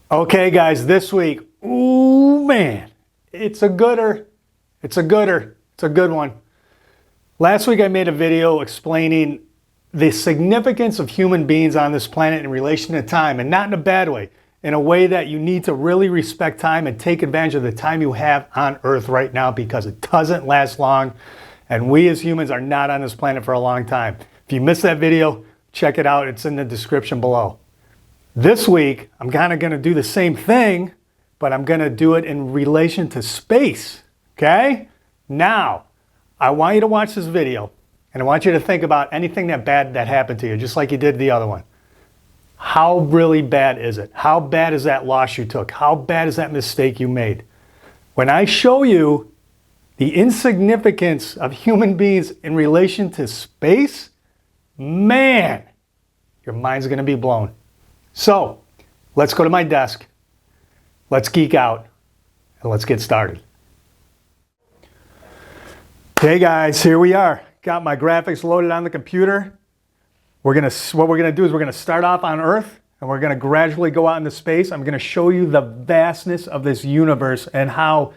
Okay, guys, this week, ooh man, it's a gooder. It's a gooder. It's a good one. Last week I made a video explaining the significance of human beings on this planet in relation to time, and not in a bad way, in a way that you need to really respect time and take advantage of the time you have on Earth right now, because it doesn't last long, and we as humans are not on this planet for a long time. If you missed that video, check it out. It's in the description below. This week, I'm kind of going to do the same thing, but I'm going to do it in relation to space, okay? Now, I want you to watch this video, and I want you to think about anything bad that happened to you, just like you did the other one. How really bad is it? How bad is that loss you took? How bad is that mistake you made? When I show you the insignificance of human beings in relation to space, man, your mind's going to be blown. So, let's go to my desk, let's geek out, and let's get started. Hey guys, here we are. Got my graphics loaded on the computer. What we're gonna do is we're gonna start off on Earth, and we're gonna gradually go out into space. I'm gonna show you the vastness of this universe and how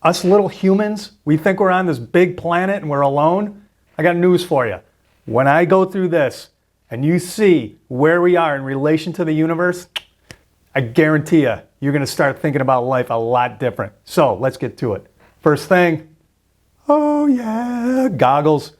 us little humans, we think we're on this big planet and we're alone. I got news for you. When I go through this, and you see where we are in relation to the universe, I guarantee you, you're going to start thinking about life a lot different. So let's get to it. First thing, oh yeah, goggles.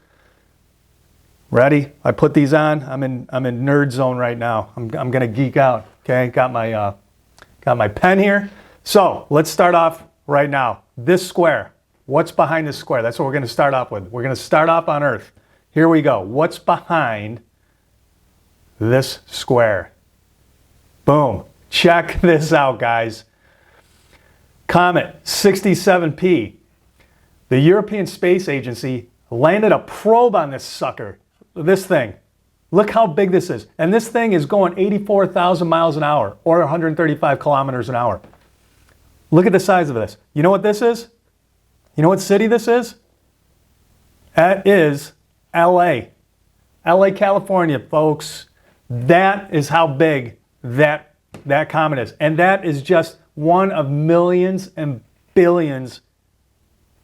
Ready? I put these on. I'm in nerd zone right now. I'm going to geek out. Okay, got my pen here. So let's start off right now. This square. What's behind this square? That's what we're going to start off with. We're going to start off on Earth. Here we go. What's behind this square? Boom. Check this out, guys. Comet 67P. The European Space Agency landed a probe on this sucker. This thing. Look how big this is. And this thing is going 84,000 miles an hour, or 135 kilometers an hour. Look at the size of this. You know what this is? You know what city this is? That is LA. LA, California, folks. That is how big that comet is. And that is just one of millions and billions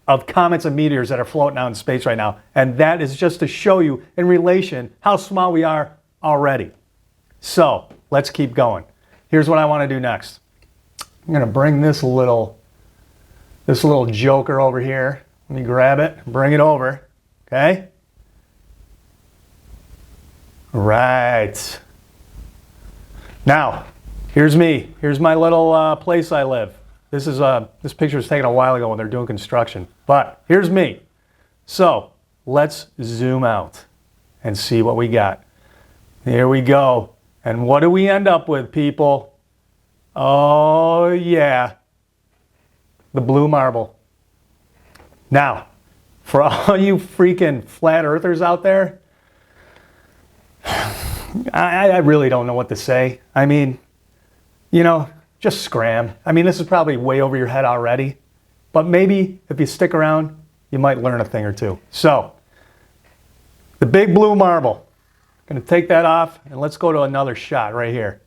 of comets and meteors that are floating out in space right now. And that is just to show you in relation how small we are already. So let's keep going. Here's what I want to do next. I'm going to bring this little joker over here. Let me grab it, bring it over. Okay? Right. Now, here's me. Here's my little place I live. This picture was taken a while ago when they're doing construction. But here's me. So let's zoom out and see what we got. Here we go. And what do we end up with, people? Oh yeah, the blue marble. Now, for all you freaking flat earthers out there, I really don't know what to say. I mean, you know, just scram. I mean, this is probably way over your head already, but maybe if you stick around, you might learn a thing or two. So, the big blue marble. I'm going to take that off, and let's go to another shot right here.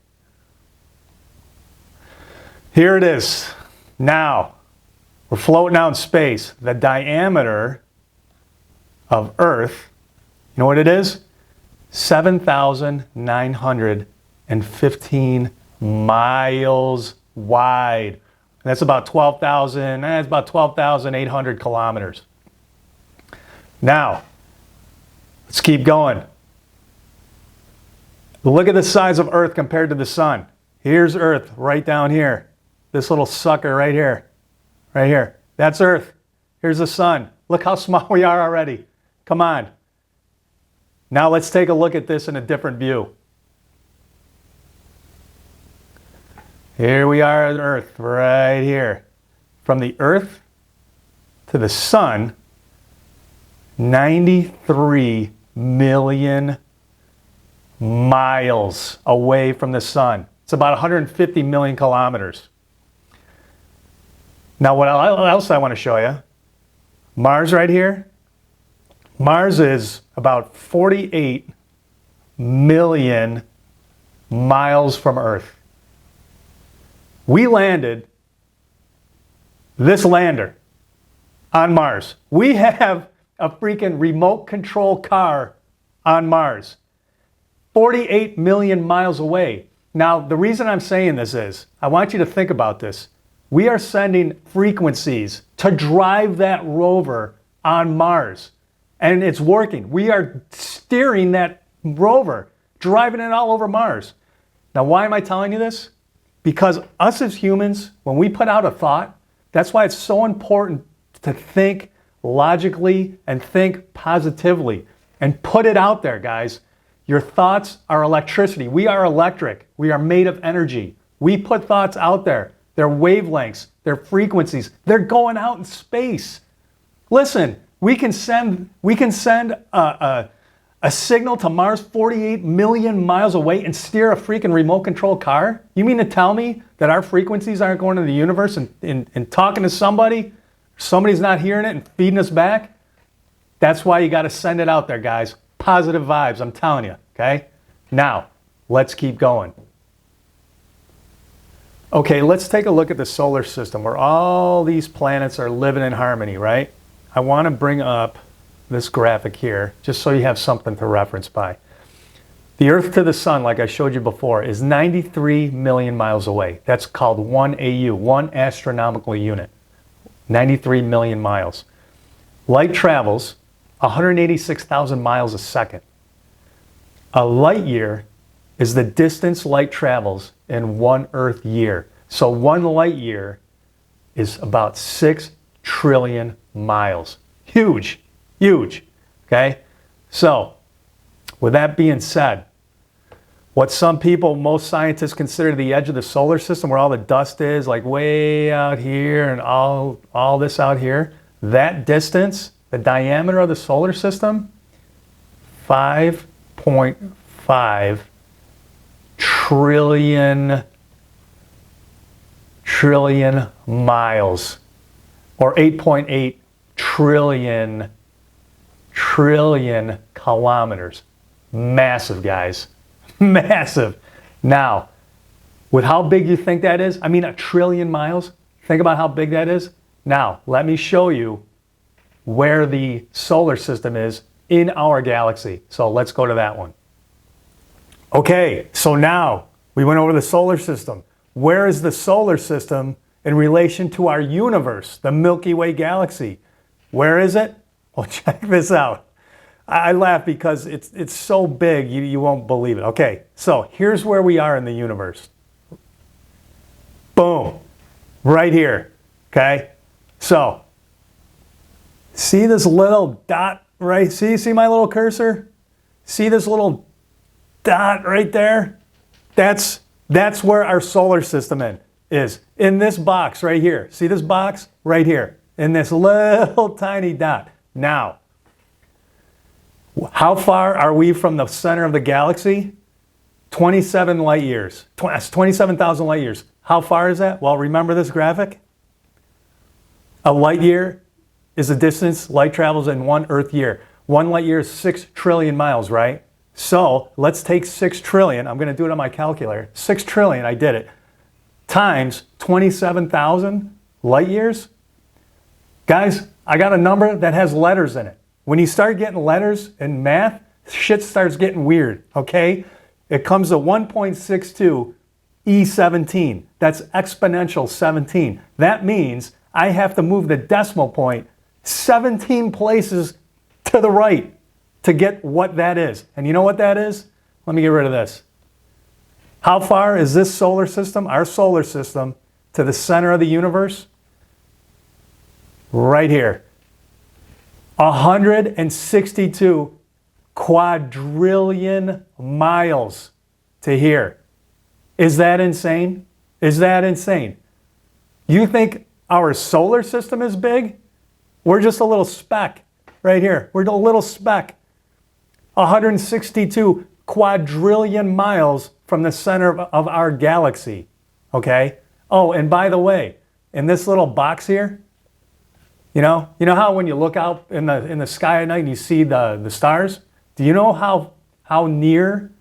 Here it is. Now, we're floating out in space. The diameter of Earth, you know what it is? 7,915 miles wide. That's about 12,800 kilometers. Now, let's keep going. Look at the size of Earth compared to the sun. Here's Earth right down here. This little sucker right here. Right here. That's Earth. Here's the sun. Look how small we are already. Come on. Now let's take a look at this in a different view. Here we are on Earth, right here. From the Earth to the sun, 93 million miles away from the sun. It's about 150 million kilometers. Now what else I want to show you, Mars right here. Mars is about 48 million miles from Earth. We landed this lander on Mars. We have a freaking remote control car on Mars, 48 million miles away. Now, the reason I'm saying this is, I want you to think about this. We are sending frequencies to drive that rover on Mars, and it's working. We are steering that rover, driving it all over Mars. Now, why am I telling you this? Because us as humans, when we put out a thought, that's why it's so important to think logically and think positively and put it out there, guys. Your thoughts are electricity. We are electric. We are made of energy. We put thoughts out there. They're wavelengths. They're frequencies. They're going out in space. Listen, we can send a signal to Mars 48 million miles away and steer a freaking remote control car? You mean to tell me that our frequencies aren't going to the universe and talking to somebody? Somebody's not hearing it and feeding us back? That's why you got to send it out there, guys. Positive vibes, I'm telling you, okay? Now, let's keep going. Okay, let's take a look at the solar system where all these planets are living in harmony, right? I want to bring up this graphic here just so you have something to reference by. The Earth to the Sun, like I showed you before, is 93 million miles away. That's called 1 AU, 1 astronomical unit. 93 million miles. Light travels 186,000 miles a second. A light year is the distance light travels in 1 Earth year. So 1 light year is about 6 trillion miles. Huge, huge, okay? So, with that being said, what some people, most scientists consider the edge of the solar system, where all the dust is, like way out here and all this out here, that distance, the diameter of the solar system, 5.5 trillion miles, or 8.8 trillion kilometers. Massive, guys. Massive. Now, with how big you think that is, I mean 1 trillion miles, think about how big that is. Now, let me show you where the solar system is in our galaxy. So let's go to that one. Okay, so now we went over the solar system. Where is the solar system in relation to our universe, the Milky Way galaxy? Where is it? Well, check this out. I laugh because it's so big you won't believe it. Okay, so here's where we are in the universe. Boom, right here, okay? So, see this little dot right, see my little cursor? See this little dot right there? That's where our solar system is. In this box right here. See this box? Right here. In this little tiny dot. Now, how far are we from the center of the galaxy? 27 light years. That's 27,000 light years. How far is that? Well, remember this graphic? A light year is the distance light travels in 1 Earth year. 1 light year is 6 trillion miles, right? So let's take 6 trillion. I'm going to do it on my calculator. 6 trillion, I did it. Times 27,000 light years. Guys, I got a number that has letters in it. When you start getting letters in math, shit starts getting weird, okay? It comes to 1.62 E17. That's exponential 17. That means I have to move the decimal point 17 places to the right to get what that is. And you know what that is? Let me get rid of this. How far is this solar system, our solar system, to the center of the universe? Right here. 162 quadrillion miles to here. Is that insane? Is that insane? You think our solar system is big? We're just a little speck right here. We're a little speck. 162 quadrillion miles from the center of our galaxy. Okay? Oh, and by the way, in this little box here, you know how when you look out in the sky at night and you see the stars? Do you know how near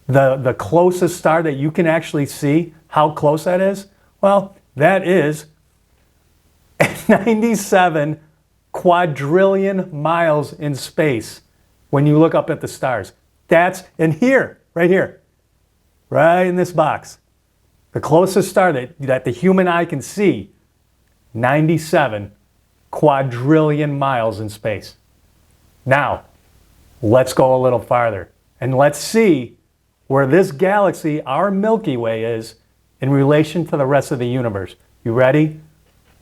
the closest star that you can actually see, how close that is? Well, that is 97 quadrillion miles in space when you look up at the stars. That's in here, right here, right in this box. The closest star that the human eye can see, 97 quadrillion miles in space. Now, let's go a little farther and let's see where this galaxy, our Milky Way, is in relation to the rest of the universe. You ready?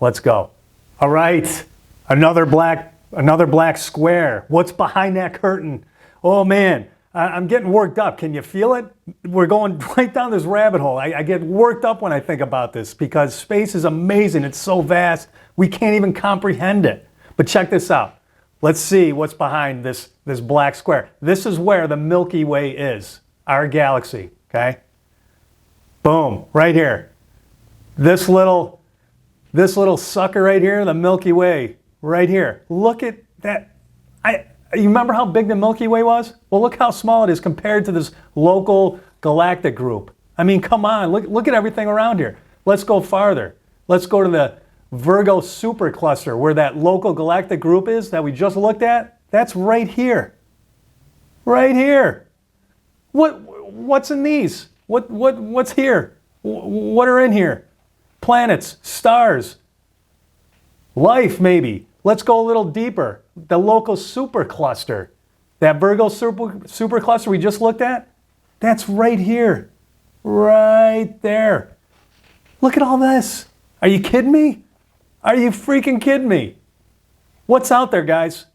Let's go. All right, another black square. What's behind that curtain? Oh man, I'm getting worked up. Can you feel it? We're going right down this rabbit hole. I get worked up when I think about this because space is amazing. It's so vast, we can't even comprehend it. But check this out. Let's see what's behind this black square. This is where the Milky Way is, our galaxy, okay? Boom, right here. This little sucker right here, the Milky Way, right here. Look at that. You remember how big the Milky Way was? Well, look how small it is compared to this local galactic group. I mean, come on, look at everything around here. Let's go farther. Let's go to the Virgo supercluster where that local galactic group is that we just looked at. That's right here. Right here. What's in these? What's here? What are in here? Planets, stars, life maybe. Let's go a little deeper. The local supercluster, that Virgo supercluster we just looked at, that's right here, right there. Look at all this. Are you kidding me? Are you freaking kidding me? What's out there, guys?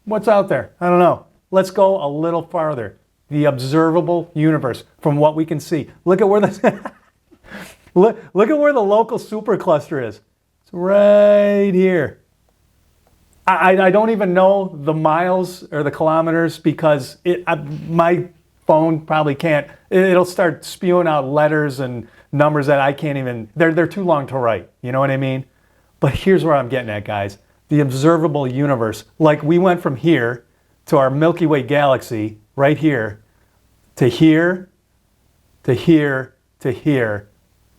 What's out there? I don't know. Let's go a little farther. The observable universe, from what we can see. Look at where the look at where the local supercluster is. It's right here. I don't even know the miles or the kilometers because my phone probably can't. It'll start spewing out letters and numbers that I can't even. They're too long to write. You know what I mean? But here's where I'm getting at, guys. The observable universe. Like we went from here to our Milky Way galaxy, right here, to here, to here, to here.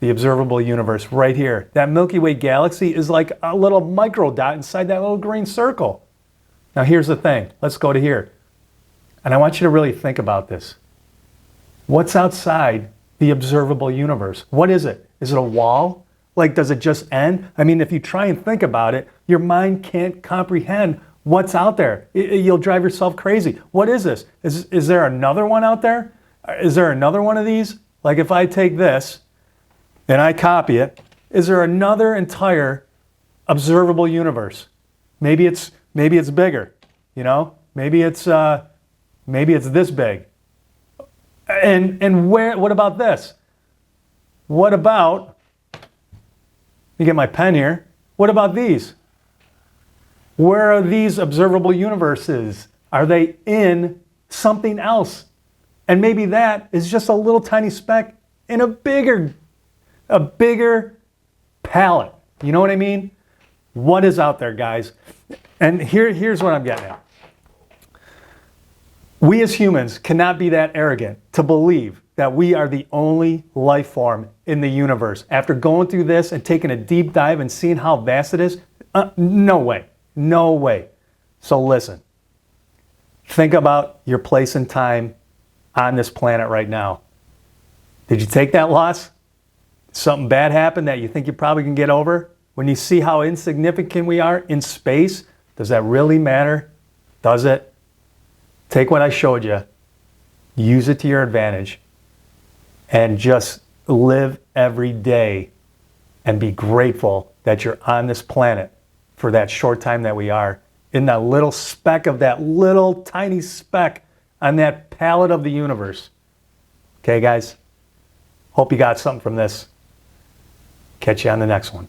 The observable universe right here. That Milky Way galaxy is like a little micro dot inside that little green circle. Now here's the thing. Let's go to here. And I want you to really think about this. What's outside the observable universe? What is it? Is it a wall? Like, does it just end? I mean, if you try and think about it, your mind can't comprehend what's out there. You'll drive yourself crazy. What is this? Is there another one out there? Is there another one of these? Like if I take this and I copy it, is there another entire observable universe? Maybe it's bigger, you know? Maybe it's this big. And what about this? What about, let me get my pen here. What about these? Where are these observable universes? Are they in something else? And maybe that is just a little tiny speck in a bigger palette. You know what I mean? What is out there, guys? And here's what I'm getting at. We as humans cannot be that arrogant to believe that we are the only life form in the universe. After going through this and taking a deep dive and seeing how vast it is, no way. No way. So listen. Think about your place and time on this planet right now. Did you take that loss? Something bad happened that you think you probably can get over? When you see how insignificant we are in space, does that really matter? Does it? Take what I showed you, use it to your advantage, and just live every day and be grateful that you're on this planet for that short time that we are, in that little speck of that little tiny speck on that palette of the universe. Okay, guys? Hope you got something from this. Catch you on the next one.